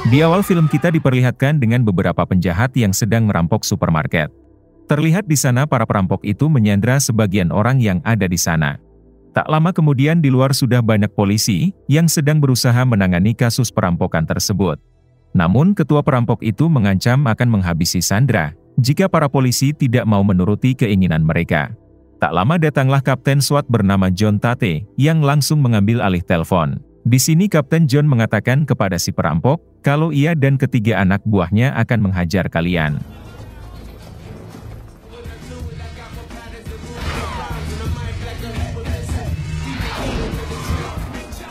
Di awal film kita diperlihatkan dengan beberapa penjahat yang sedang merampok supermarket. Terlihat di sana para perampok itu menyandra sebagian orang yang ada di sana. Tak lama kemudian di luar sudah banyak polisi yang sedang berusaha menangani kasus perampokan tersebut. Namun ketua perampok itu mengancam akan menghabisi Sandra jika para polisi tidak mau menuruti keinginan mereka. Tak lama datanglah Kapten SWAT bernama John Tate yang langsung mengambil alih telepon. Di sini Kapten John mengatakan kepada si perampok, kalau ia dan ketiga anak buahnya akan menghajar kalian.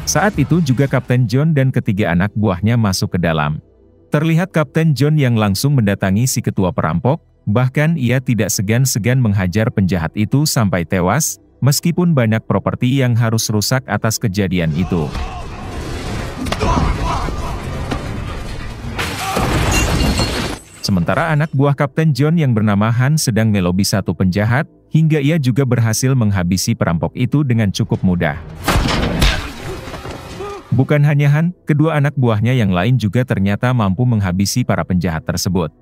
Saat itu juga Kapten John dan ketiga anak buahnya masuk ke dalam. Terlihat Kapten John yang langsung mendatangi si ketua perampok, bahkan ia tidak segan-segan menghajar penjahat itu sampai tewas, meskipun banyak properti yang harus rusak atas kejadian itu. Sementara anak buah Kapten John yang bernama Han sedang melobi satu penjahat, hingga ia juga berhasil menghabisi perampok itu dengan cukup mudah. Bukan hanya Han, kedua anak buahnya yang lain juga ternyata mampu menghabisi para penjahat tersebut.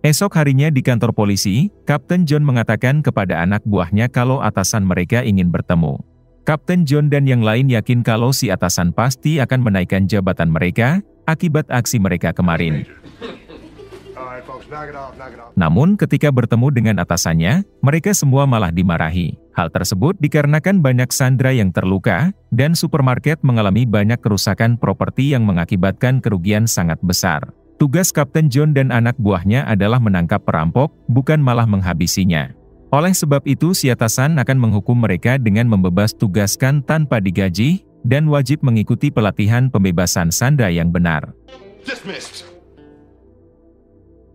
Esok harinya di kantor polisi, Kapten John mengatakan kepada anak buahnya kalau atasan mereka ingin bertemu. Kapten John dan yang lain yakin kalau si atasan pasti akan menaikkan jabatan mereka, akibat aksi mereka kemarin. Namun ketika bertemu dengan atasannya, mereka semua malah dimarahi. Hal tersebut dikarenakan banyak sandera yang terluka, dan supermarket mengalami banyak kerusakan properti yang mengakibatkan kerugian sangat besar. Tugas Kapten John dan anak buahnya adalah menangkap perampok, bukan malah menghabisinya. Oleh sebab itu si atasan akan menghukum mereka dengan membebas tugaskan tanpa digaji, dan wajib mengikuti pelatihan pembebasan sandera yang benar. Dismissed.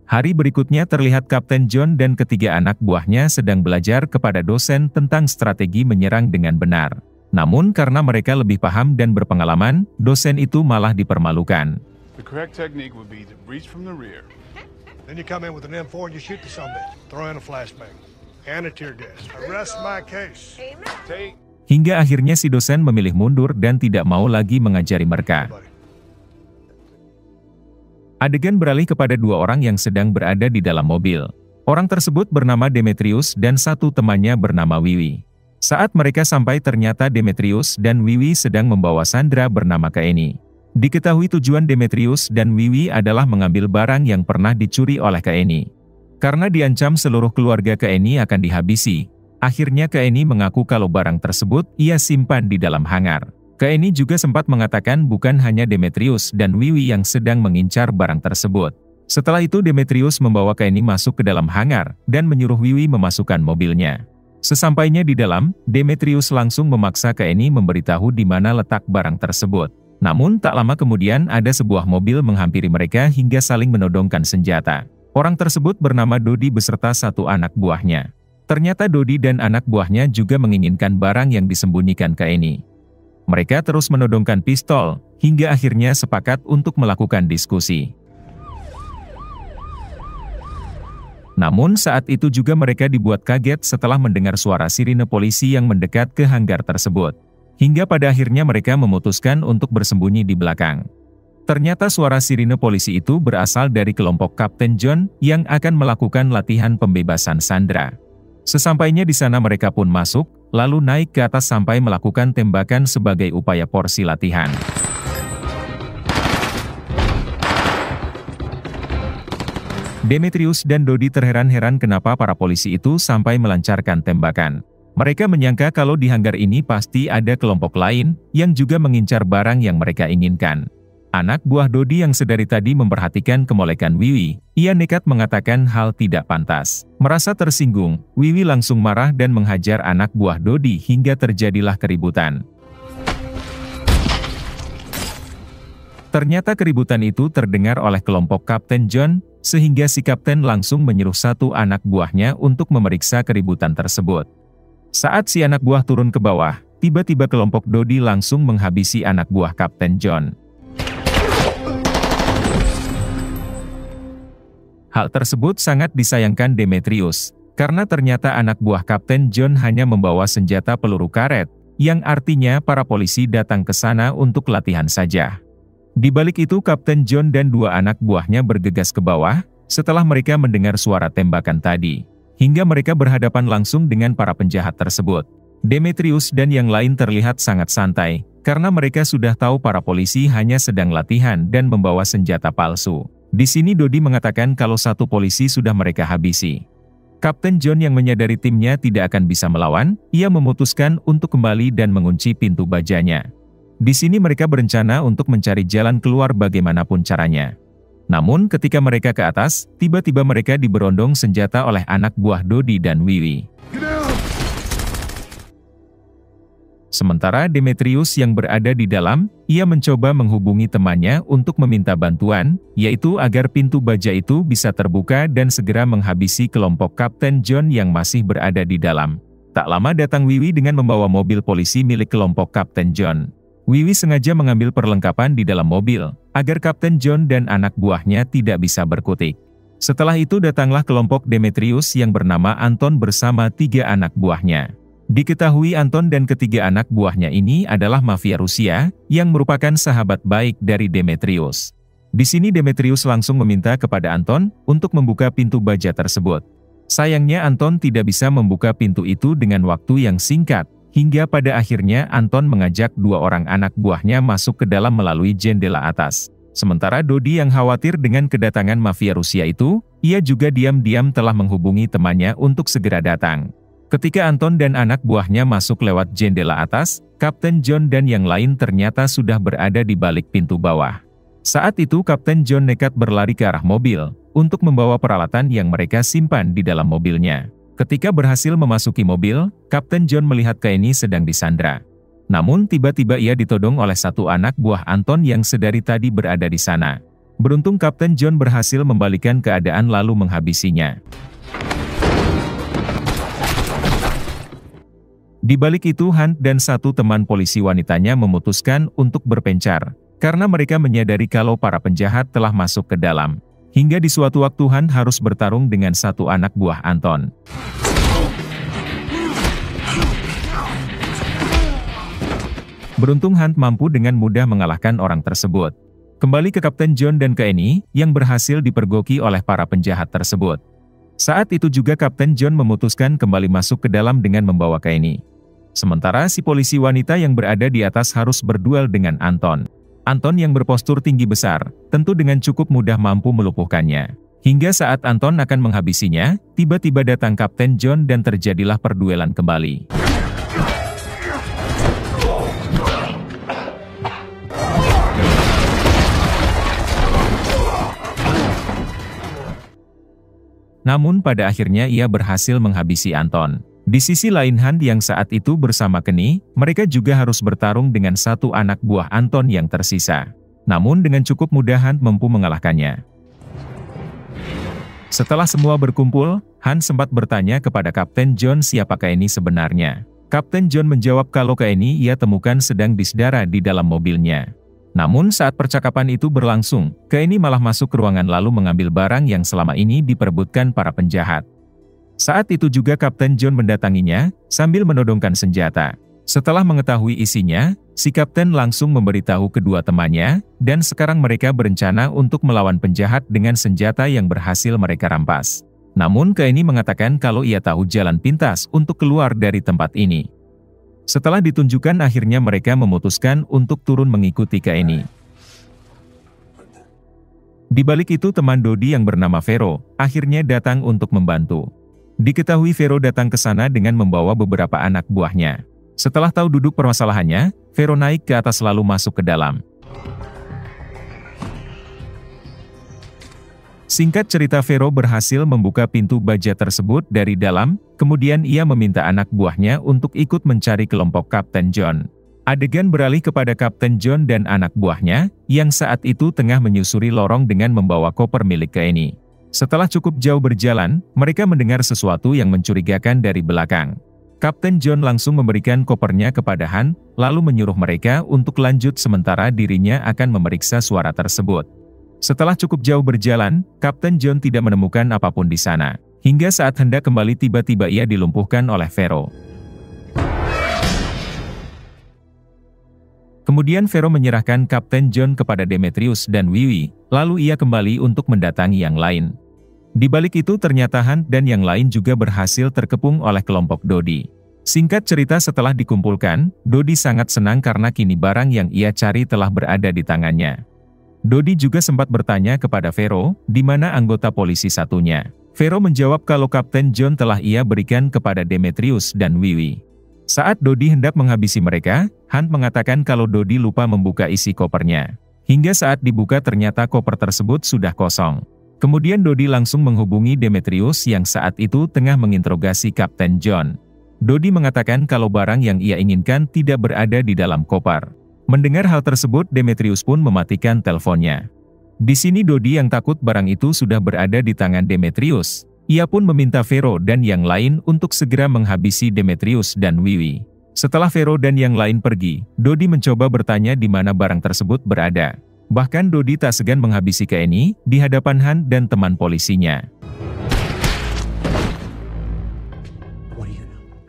Hari berikutnya terlihat Kapten John dan ketiga anak buahnya sedang belajar kepada dosen tentang strategi menyerang dengan benar. Namun karena mereka lebih paham dan berpengalaman, dosen itu malah dipermalukan. The correct technique would be to breach from the rear. Then you come in with an M4 and you shoot the suspect. Throw in a flashbang and a tear gas. Arrest my case. Hingga akhirnya si dosen memilih mundur dan tidak mau lagi mengajari mereka. Adegan beralih kepada dua orang yang sedang berada di dalam mobil. Orang tersebut bernama Demetrius dan satu temannya bernama Wiwi. Saat mereka sampai ternyata Demetrius dan Wiwi sedang membawa sandera bernama Kaeni. Diketahui tujuan Demetrius dan Wiwi adalah mengambil barang yang pernah dicuri oleh Kaeni. Karena diancam seluruh keluarga Kaeni akan dihabisi, akhirnya Kaeni mengaku kalau barang tersebut ia simpan di dalam hangar. Kaeni juga sempat mengatakan bukan hanya Demetrius dan Wiwi yang sedang mengincar barang tersebut. Setelah itu Demetrius membawa Kaeni masuk ke dalam hangar, dan menyuruh Wiwi memasukkan mobilnya. Sesampainya di dalam, Demetrius langsung memaksa Kaeni memberitahu di mana letak barang tersebut. Namun tak lama kemudian ada sebuah mobil menghampiri mereka hingga saling menodongkan senjata. Orang tersebut bernama Dodi beserta satu anak buahnya. Ternyata Dodi dan anak buahnya juga menginginkan barang yang disembunyikan Kaeni. Mereka terus menodongkan pistol, hingga akhirnya sepakat untuk melakukan diskusi. Namun saat itu juga mereka dibuat kaget setelah mendengar suara sirine polisi yang mendekat ke hanggar tersebut. Hingga pada akhirnya mereka memutuskan untuk bersembunyi di belakang. Ternyata suara sirine polisi itu berasal dari kelompok Kapten John yang akan melakukan latihan pembebasan sandera. Sesampainya di sana mereka pun masuk, lalu naik ke atas sampai melakukan tembakan sebagai upaya porsi latihan. Demetrius dan Dodi terheran-heran kenapa para polisi itu sampai melancarkan tembakan. Mereka menyangka kalau di hanggar ini pasti ada kelompok lain yang juga mengincar barang yang mereka inginkan. Anak buah Dodi yang sedari tadi memperhatikan kemolekan Wiwi, ia nekat mengatakan hal tidak pantas. Merasa tersinggung, Wiwi langsung marah dan menghajar anak buah Dodi hingga terjadilah keributan. Ternyata keributan itu terdengar oleh kelompok Kapten John, sehingga si kapten langsung menyuruh satu anak buahnya untuk memeriksa keributan tersebut. Saat si anak buah turun ke bawah, tiba-tiba kelompok Dodi langsung menghabisi anak buah Kapten John. Hal tersebut sangat disayangkan Demetrius, karena ternyata anak buah Kapten John hanya membawa senjata peluru karet, yang artinya para polisi datang ke sana untuk latihan saja. Di balik itu Kapten John dan dua anak buahnya bergegas ke bawah, setelah mereka mendengar suara tembakan tadi, hingga mereka berhadapan langsung dengan para penjahat tersebut. Demetrius dan yang lain terlihat sangat santai, karena mereka sudah tahu para polisi hanya sedang latihan dan membawa senjata palsu. Di sini Dodi mengatakan kalau satu polisi sudah mereka habisi. Kapten John yang menyadari timnya tidak akan bisa melawan, ia memutuskan untuk kembali dan mengunci pintu bajanya. Di sini mereka berencana untuk mencari jalan keluar bagaimanapun caranya. Namun ketika mereka ke atas, tiba-tiba mereka diberondong senjata oleh anak buah Dodi dan Wiwi. Sementara Demetrius yang berada di dalam, ia mencoba menghubungi temannya untuk meminta bantuan, yaitu agar pintu baja itu bisa terbuka dan segera menghabisi kelompok Kapten John yang masih berada di dalam. Tak lama datang Wiwi dengan membawa mobil polisi milik kelompok Kapten John. Wiwi sengaja mengambil perlengkapan di dalam mobil, agar Kapten John dan anak buahnya tidak bisa berkutik. Setelah itu datanglah kelompok Demetrius yang bernama Anton bersama 3 anak buahnya. Diketahui Anton dan ketiga anak buahnya ini adalah mafia Rusia, yang merupakan sahabat baik dari Demetrius. Di sini Demetrius langsung meminta kepada Anton untuk membuka pintu baja tersebut. Sayangnya Anton tidak bisa membuka pintu itu dengan waktu yang singkat, hingga pada akhirnya Anton mengajak 2 orang anak buahnya masuk ke dalam melalui jendela atas. Sementara Dodi yang khawatir dengan kedatangan mafia Rusia itu, ia juga diam-diam telah menghubungi temannya untuk segera datang. Ketika Anton dan anak buahnya masuk lewat jendela atas, Kapten John dan yang lain ternyata sudah berada di balik pintu bawah. Saat itu Kapten John nekat berlari ke arah mobil, untuk membawa peralatan yang mereka simpan di dalam mobilnya. Ketika berhasil memasuki mobil, Kapten John melihat Kenny sedang disandra. Namun tiba-tiba ia ditodong oleh satu anak buah Anton yang sedari tadi berada di sana. Beruntung Kapten John berhasil membalikan keadaan lalu menghabisinya. Di balik itu Hunt dan satu teman polisi wanitanya memutuskan untuk berpencar, karena mereka menyadari kalau para penjahat telah masuk ke dalam. Hingga di suatu waktu Hunt harus bertarung dengan satu anak buah Anton. Beruntung Hunt mampu dengan mudah mengalahkan orang tersebut. Kembali ke Kapten John dan Kenny, yang berhasil dipergoki oleh para penjahat tersebut. Saat itu juga Kapten John memutuskan kembali masuk ke dalam dengan membawa Kenny. Sementara si polisi wanita yang berada di atas harus berduel dengan Anton. Anton yang berpostur tinggi besar, tentu dengan cukup mudah mampu melumpuhkannya. Hingga saat Anton akan menghabisinya, tiba-tiba datang Kapten John dan terjadilah perduelan kembali. Namun pada akhirnya ia berhasil menghabisi Anton. Di sisi lain Hunt yang saat itu bersama Kenny, mereka juga harus bertarung dengan satu anak buah Anton yang tersisa. Namun dengan cukup mudah Hunt mampu mengalahkannya. Setelah semua berkumpul, Hunt sempat bertanya kepada Kapten John siapakah ini sebenarnya. Kapten John menjawab kalau Kenny ia temukan sedang disdara di dalam mobilnya. Namun saat percakapan itu berlangsung, Kenny malah masuk ke ruangan lalu mengambil barang yang selama ini diperebutkan para penjahat. Saat itu juga Kapten John mendatanginya, sambil menodongkan senjata. Setelah mengetahui isinya, si Kapten langsung memberitahu kedua temannya, dan sekarang mereka berencana untuk melawan penjahat dengan senjata yang berhasil mereka rampas. Namun Kenny mengatakan kalau ia tahu jalan pintas untuk keluar dari tempat ini. Setelah ditunjukkan akhirnya mereka memutuskan untuk turun mengikuti Kenny. Di balik itu teman Dodi yang bernama Vero, akhirnya datang untuk membantu. Diketahui Vero datang ke sana dengan membawa beberapa anak buahnya. Setelah tahu duduk permasalahannya, Vero naik ke atas lalu masuk ke dalam. Singkat cerita Vero berhasil membuka pintu baja tersebut dari dalam, kemudian ia meminta anak buahnya untuk ikut mencari kelompok Kapten John. Adegan beralih kepada Kapten John dan anak buahnya, yang saat itu tengah menyusuri lorong dengan membawa koper milik Kenny. Setelah cukup jauh berjalan, mereka mendengar sesuatu yang mencurigakan dari belakang. Kapten John langsung memberikan kopernya kepada Hunt, lalu menyuruh mereka untuk lanjut sementara dirinya akan memeriksa suara tersebut. Setelah cukup jauh berjalan, Kapten John tidak menemukan apapun di sana. Hingga saat hendak kembali tiba-tiba ia dilumpuhkan oleh Vero. Kemudian Vero menyerahkan Kapten John kepada Demetrius dan Wiwi, lalu ia kembali untuk mendatangi yang lain. Di balik itu ternyata Hunt dan yang lain juga berhasil terkepung oleh kelompok Dodi. Singkat cerita setelah dikumpulkan, Dodi sangat senang karena kini barang yang ia cari telah berada di tangannya. Dodi juga sempat bertanya kepada Vero, di mana anggota polisi satunya. Vero menjawab kalau Kapten John telah ia berikan kepada Demetrius dan Wiwi. Saat Dodi hendak menghabisi mereka, Hunt mengatakan kalau Dodi lupa membuka isi kopernya. Hingga saat dibuka ternyata koper tersebut sudah kosong. Kemudian Dodi langsung menghubungi Demetrius yang saat itu tengah menginterogasi Kapten John. Dodi mengatakan kalau barang yang ia inginkan tidak berada di dalam koper. Mendengar hal tersebut, Demetrius pun mematikan teleponnya. Di sini Dodi yang takut barang itu sudah berada di tangan Demetrius. Ia pun meminta Vero dan yang lain untuk segera menghabisi Demetrius dan Wiwi. Setelah Vero dan yang lain pergi, Dodi mencoba bertanya di mana barang tersebut berada. Bahkan Dodi tak segan menghabisi Kenny di hadapan Hunt dan teman polisinya.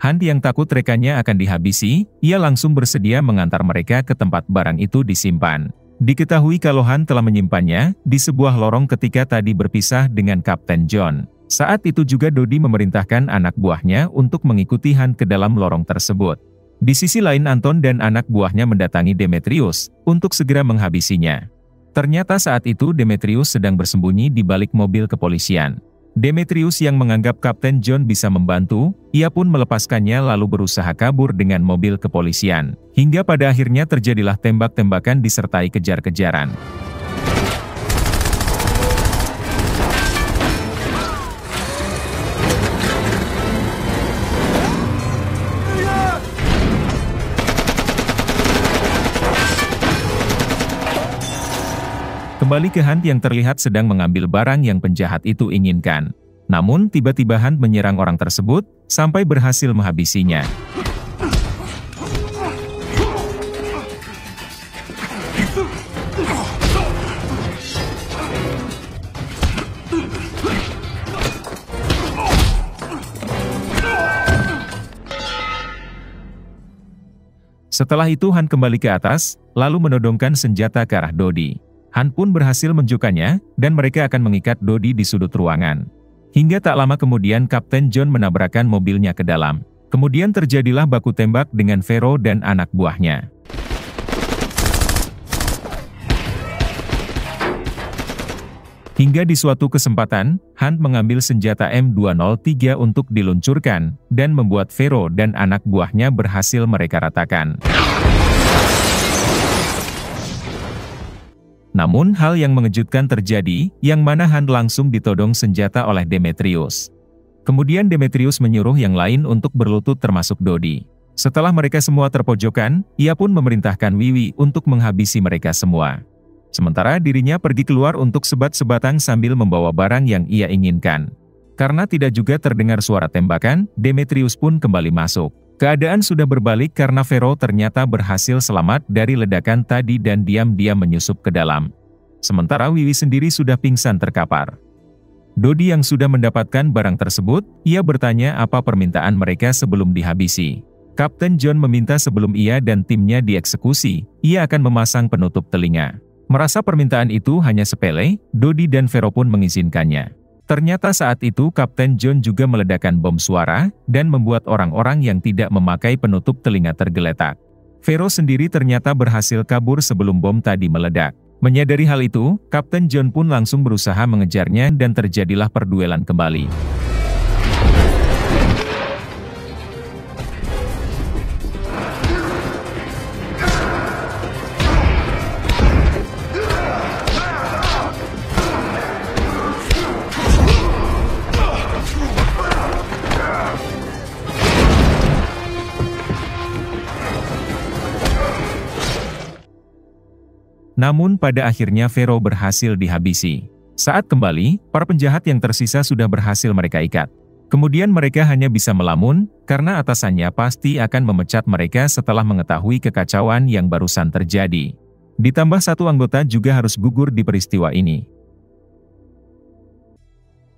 Hunt yang takut rekannya akan dihabisi, ia langsung bersedia mengantar mereka ke tempat barang itu disimpan. Diketahui kalau Hunt telah menyimpannya di sebuah lorong ketika tadi berpisah dengan Kapten John. Saat itu juga Dodi memerintahkan anak buahnya untuk mengikuti Hunt ke dalam lorong tersebut. Di sisi lain Anton dan anak buahnya mendatangi Demetrius untuk segera menghabisinya. Ternyata saat itu Demetrius sedang bersembunyi di balik mobil kepolisian. Demetrius yang menganggap Kapten John bisa membantu, ia pun melepaskannya lalu berusaha kabur dengan mobil kepolisian. Hingga pada akhirnya terjadilah tembak-tembakan disertai kejar-kejaran. Kembali ke Hunt yang terlihat sedang mengambil barang yang penjahat itu inginkan. Namun tiba-tiba Hunt menyerang orang tersebut, sampai berhasil menghabisinya. Setelah itu Hunt kembali ke atas, lalu menodongkan senjata ke arah Dodi. Hunt pun berhasil menunjukkannya, dan mereka akan mengikat Dodi di sudut ruangan. Hingga tak lama kemudian Kapten John menabrakkan mobilnya ke dalam. Kemudian terjadilah baku tembak dengan Vero dan anak buahnya. Hingga di suatu kesempatan, Hunt mengambil senjata M203 untuk diluncurkan, dan membuat Vero dan anak buahnya berhasil mereka ratakan. Namun hal yang mengejutkan terjadi, yang mana Hunt langsung ditodong senjata oleh Demetrius. Kemudian Demetrius menyuruh yang lain untuk berlutut termasuk Dodi. Setelah mereka semua terpojokan, ia pun memerintahkan Wiwi untuk menghabisi mereka semua. Sementara dirinya pergi keluar untuk sebat-sebatan sambil membawa barang yang ia inginkan. Karena tidak juga terdengar suara tembakan, Demetrius pun kembali masuk. Keadaan sudah berbalik karena Vero ternyata berhasil selamat dari ledakan tadi dan diam-diam menyusup ke dalam. Sementara Wiwi sendiri sudah pingsan terkapar. Dodi yang sudah mendapatkan barang tersebut, ia bertanya apa permintaan mereka sebelum dihabisi. Kapten John meminta sebelum ia dan timnya dieksekusi, ia akan memasang penutup telinga. Merasa permintaan itu hanya sepele, Dodi dan Vero pun mengizinkannya. Ternyata saat itu Kapten John juga meledakkan bom suara, dan membuat orang-orang yang tidak memakai penutup telinga tergeletak. Vero sendiri ternyata berhasil kabur sebelum bom tadi meledak. Menyadari hal itu, Kapten John pun langsung berusaha mengejarnya dan terjadilah perduelan kembali. Namun pada akhirnya Vero berhasil dihabisi. Saat kembali, para penjahat yang tersisa sudah berhasil mereka ikat. Kemudian mereka hanya bisa melamun, karena atasannya pasti akan memecat mereka setelah mengetahui kekacauan yang barusan terjadi. Ditambah satu anggota juga harus gugur di peristiwa ini.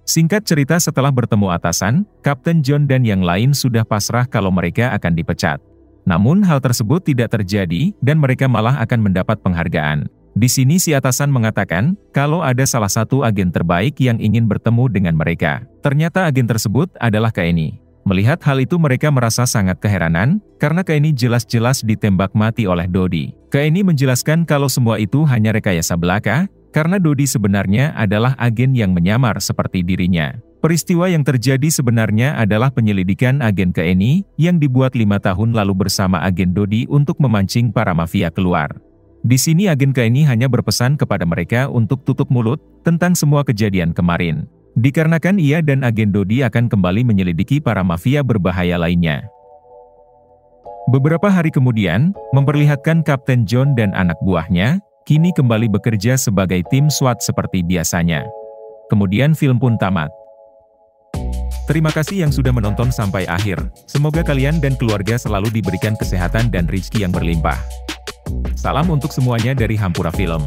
Singkat cerita, setelah bertemu atasan, Kapten John dan yang lain sudah pasrah kalau mereka akan dipecat. Namun hal tersebut tidak terjadi, dan mereka malah akan mendapat penghargaan. Di sini si atasan mengatakan, kalau ada salah satu agen terbaik yang ingin bertemu dengan mereka. Ternyata agen tersebut adalah Kenny. Melihat hal itu mereka merasa sangat keheranan, karena Kenny jelas-jelas ditembak mati oleh Dodi. Kenny menjelaskan kalau semua itu hanya rekayasa belaka, karena Dodi sebenarnya adalah agen yang menyamar seperti dirinya. Peristiwa yang terjadi sebenarnya adalah penyelidikan agen Kenny yang dibuat 5 tahun lalu bersama agen Dodi untuk memancing para mafia keluar. Di sini agen Kenny hanya berpesan kepada mereka untuk tutup mulut tentang semua kejadian kemarin. Dikarenakan ia dan agen Dodi akan kembali menyelidiki para mafia berbahaya lainnya. Beberapa hari kemudian, memperlihatkan Kapten John dan anak buahnya, kini kembali bekerja sebagai tim SWAT seperti biasanya. Kemudian film pun tamat. Terima kasih yang sudah menonton sampai akhir. Semoga kalian dan keluarga selalu diberikan kesehatan dan rezeki yang berlimpah. Salam untuk semuanya dari Hampura Film.